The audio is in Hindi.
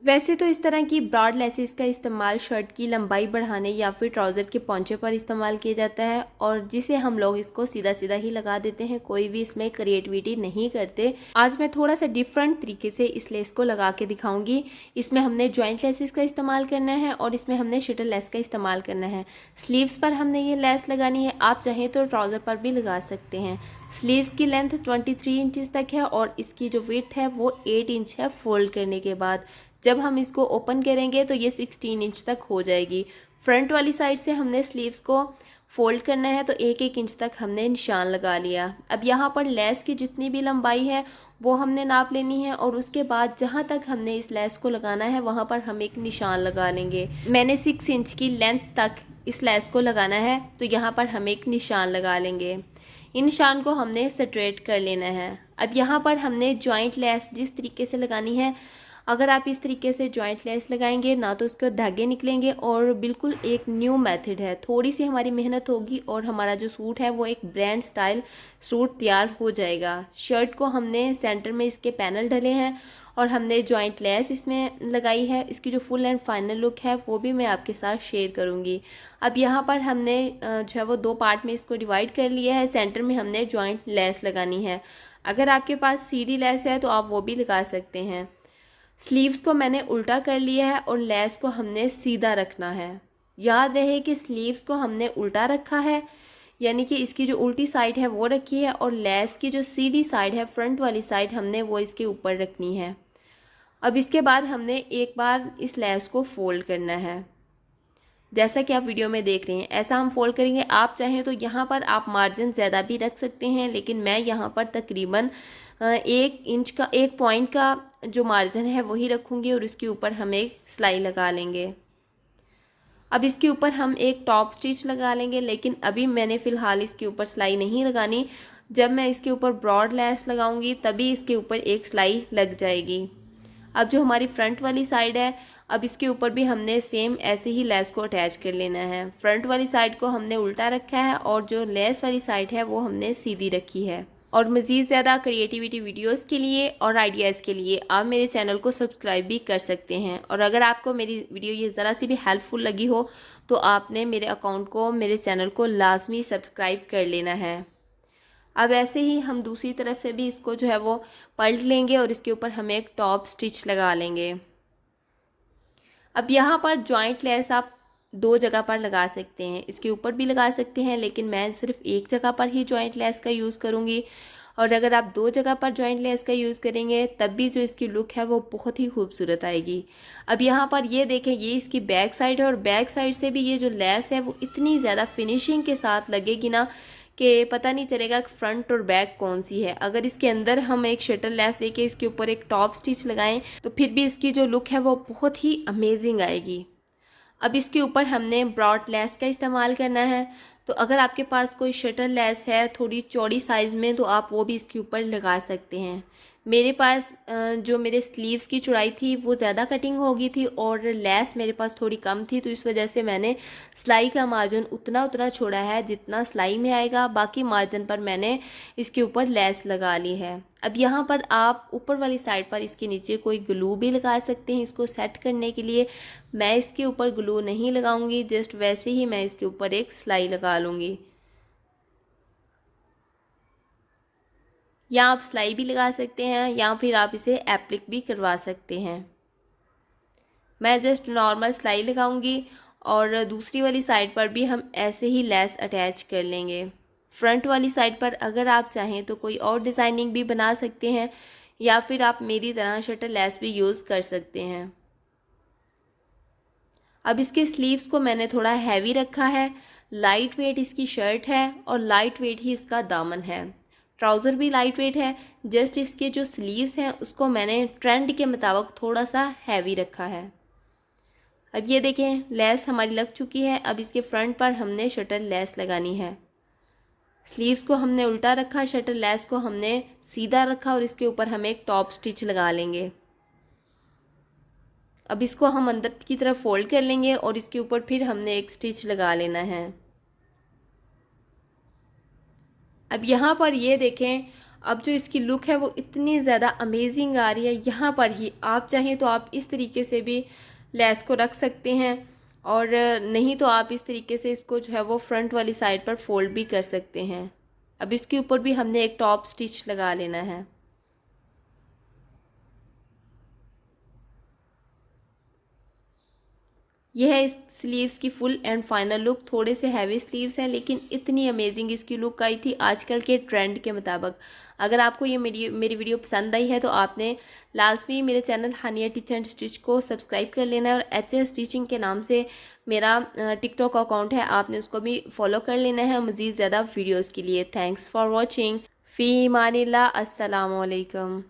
वैसे तो इस तरह की ब्रॉड लेसेस का इस्तेमाल शर्ट की लंबाई बढ़ाने या फिर ट्राउज़र के पौंचे पर इस्तेमाल किया जाता है, और जिसे हम लोग इसको सीधा सीधा ही लगा देते हैं, कोई भी इसमें क्रिएटिविटी नहीं करते। आज मैं थोड़ा सा डिफरेंट तरीके से इस लेस को लगा के दिखाऊंगी। इसमें हमने जॉइंट लेसेस का इस्तेमाल करना है और इसमें हमने शटल लेस का इस्तेमाल करना है। स्लीव्स पर हमने ये लेस लगानी है, आप चाहें तो ट्राउज़र पर भी लगा सकते हैं। स्लीव्स की लेंथ 23 इंचज़ तक है और इसकी जो विड्थ है वो 8 इंच है। फोल्ड करने के बाद जब हम इसको ओपन करेंगे तो ये 16 इंच तक हो जाएगी। फ्रंट वाली साइड से हमने स्लीव्स को फोल्ड करना है तो 1-1 इंच तक हमने निशान लगा लिया। अब यहाँ पर लेस की जितनी भी लंबाई है वो हमने नाप लेनी है और उसके बाद जहाँ तक हमने इस लेस को लगाना है वहाँ पर हम एक निशान लगा लेंगे। मैंने 6 इंच की लेंथ तक इस लेस को लगाना है तो यहाँ पर हम एक निशान लगा लेंगे। इन निशान को हमने स्ट्रेट कर लेना है। अब यहाँ पर हमने जॉइंट लेस जिस तरीके से लगानी है, अगर आप इस तरीके से जॉइंट लेस लगाएंगे ना तो उसके धागे निकलेंगे और बिल्कुल एक न्यू मेथड है। थोड़ी सी हमारी मेहनत होगी और हमारा जो सूट है वो एक ब्रांड स्टाइल सूट तैयार हो जाएगा। शर्ट को हमने सेंटर में इसके पैनल डले हैं और हमने जॉइंट लेस इसमें लगाई है। इसकी जो फुल एंड फाइनल लुक है वो भी मैं आपके साथ शेयर करूंगी। अब यहाँ पर हमने जो है वो 2 पार्ट में इसको डिवाइड कर लिया है। सेंटर में हमने जॉइंट लेस लगानी है। अगर आपके पास सीधी लेस है तो आप वो भी लगा सकते हैं। स्लीव्स को मैंने उल्टा कर लिया है और लेस को हमने सीधा रखना है। याद रहे कि स्लीव्स को हमने उल्टा रखा है, यानी कि इसकी जो उल्टी साइड है वो रखी है और लेस की जो सीधी साइड है फ्रंट वाली साइड हमने वो इसके ऊपर रखनी है। अब इसके बाद हमने एक बार इस लेस को फोल्ड करना है। जैसा कि आप वीडियो में देख रहे हैं ऐसा हम फोल्ड करेंगे। आप चाहें तो यहाँ पर आप मार्जिन ज़्यादा भी रख सकते हैं, लेकिन मैं यहाँ पर तकरीबन 1 इंच का 1 पॉइंट का जो मार्जिन है वही रखूँगी और इसके ऊपर हम एक सिलाई लगा लेंगे। अब इसके ऊपर हम एक टॉप स्टिच लगा लेंगे, लेकिन अभी मैंने फ़िलहाल इसके ऊपर सिलाई नहीं लगानी। जब मैं इसके ऊपर ब्रॉड लेस लगाऊंगी तभी इसके ऊपर एक सिलाई लग जाएगी। अब जो हमारी फ्रंट वाली साइड है, अब इसके ऊपर भी हमने सेम ऐसे ही लेस को अटैच कर लेना है। फ्रंट वाली साइड को हमने उल्टा रखा है और जो लेस वाली साइड है वो हमने सीधी रखी है। और मज़ीद ज़्यादा क्रिएटिविटी वीडियोस के लिए और आइडियाज़ के लिए आप मेरे चैनल को सब्सक्राइब भी कर सकते हैं। और अगर आपको मेरी वीडियो ये ज़रा सी भी हेल्पफुल लगी हो तो आपने मेरे अकाउंट को, मेरे चैनल को लाजमी सब्सक्राइब कर लेना है। अब ऐसे ही हम दूसरी तरफ से भी इसको जो है वो पलट लेंगे और इसके ऊपर हम एक टॉप स्टिच लगा लेंगे। अब यहाँ पर जॉइंट लेस आप 2 जगह पर लगा सकते हैं, इसके ऊपर भी लगा सकते हैं, लेकिन मैं सिर्फ एक जगह पर ही जॉइंट लेस का यूज़ करूँगी। और अगर आप 2 जगह पर जॉइंट लेस का यूज़ करेंगे तब भी जो इसकी लुक है वो बहुत ही खूबसूरत आएगी। अब यहाँ पर ये देखें, ये इसकी बैक साइड है और बैक साइड से भी ये जो लेस है वो इतनी ज़्यादा फिनिशिंग के साथ लगेगी ना कि पता नहीं चलेगा कि फ्रंट और बैक कौन सी है। अगर इसके अंदर हम एक शटल लेस देके इसके ऊपर एक टॉप स्टिच लगाएं तो फिर भी इसकी जो लुक है वो बहुत ही अमेजिंग आएगी। अब इसके ऊपर हमने ब्रॉड लेस का इस्तेमाल करना है, तो अगर आपके पास कोई शटल लेस है थोड़ी चौड़ी साइज़ में तो आप वो भी इसके ऊपर लगा सकते हैं। मेरे पास जो मेरे स्लीव्स की चौड़ाई थी वो ज़्यादा कटिंग हो गई थी और लेस मेरे पास थोड़ी कम थी, तो इस वजह से मैंने सिलाई का मार्जिन उतना उतना छोड़ा है जितना सिलाई में आएगा। बाकी मार्जिन पर मैंने इसके ऊपर लेस लगा ली है। अब यहाँ पर आप ऊपर वाली साइड पर इसके नीचे कोई ग्लू भी लगा सकते हैं इसको सेट करने के लिए। मैं इसके ऊपर ग्लू नहीं लगाऊंगी, जस्ट वैसे ही मैं इसके ऊपर एक सिलाई लगा लूँगी। या आप सिलाई भी लगा सकते हैं या फिर आप इसे एप्लिक भी करवा सकते हैं। मैं जस्ट नॉर्मल सिलाई लगाऊंगी और दूसरी वाली साइड पर भी हम ऐसे ही लेस अटैच कर लेंगे। फ्रंट वाली साइड पर अगर आप चाहें तो कोई और डिज़ाइनिंग भी बना सकते हैं या फिर आप मेरी तरह शटल लेस भी यूज़ कर सकते हैं। अब इसके स्लीव्स को मैंने थोड़ा हैवी रखा है। लाइट वेट इसकी शर्ट है और लाइट वेट ही इसका दामन है। ट्राउज़र भी लाइट वेट है, जस्ट इसके जो स्लीव्स हैं उसको मैंने ट्रेंड के मुताबिक थोड़ा सा हैवी रखा है। अब ये देखें, लेस हमारी लग चुकी है। अब इसके फ्रंट पर हमने शटल लेस लगानी है। स्लीव्स को हमने उल्टा रखा, शटल लेस को हमने सीधा रखा और इसके ऊपर हम एक टॉप स्टिच लगा लेंगे। अब इसको हम अंदर की तरफ फोल्ड कर लेंगे और इसके ऊपर फिर हमने एक स्टिच लगा लेना है। अब यहाँ पर ये देखें, अब जो इसकी लुक है वो इतनी ज़्यादा अमेजिंग आ रही है। यहाँ पर ही आप चाहें तो आप इस तरीके से भी लेस को रख सकते हैं, और नहीं तो आप इस तरीके से इसको जो है वो फ्रंट वाली साइड पर फोल्ड भी कर सकते हैं। अब इसके ऊपर भी हमने एक टॉप स्टिच लगा लेना है। यह है इस स्लीव्स की फुल एंड फाइनल लुक। थोड़े से हैवी स्लीव्स हैं लेकिन इतनी अमेजिंग इसकी लुक आई थी आजकल के ट्रेंड के मुताबिक। अगर आपको ये मेरी वीडियो पसंद आई है तो आपने लाजमी मेरे channel Hania teach and stitch को सब्सक्राइब कर लेना है, और HS स्टिचिंग के नाम से मेरा टिकटॉक अकाउंट है, आपने उसको भी फॉलो कर लेना है मज़ीद ज़्यादा वीडियोज़ के लिए। Thanks for watching. फ़ी मानिल्लाह। अस्सलामु अलैकुम।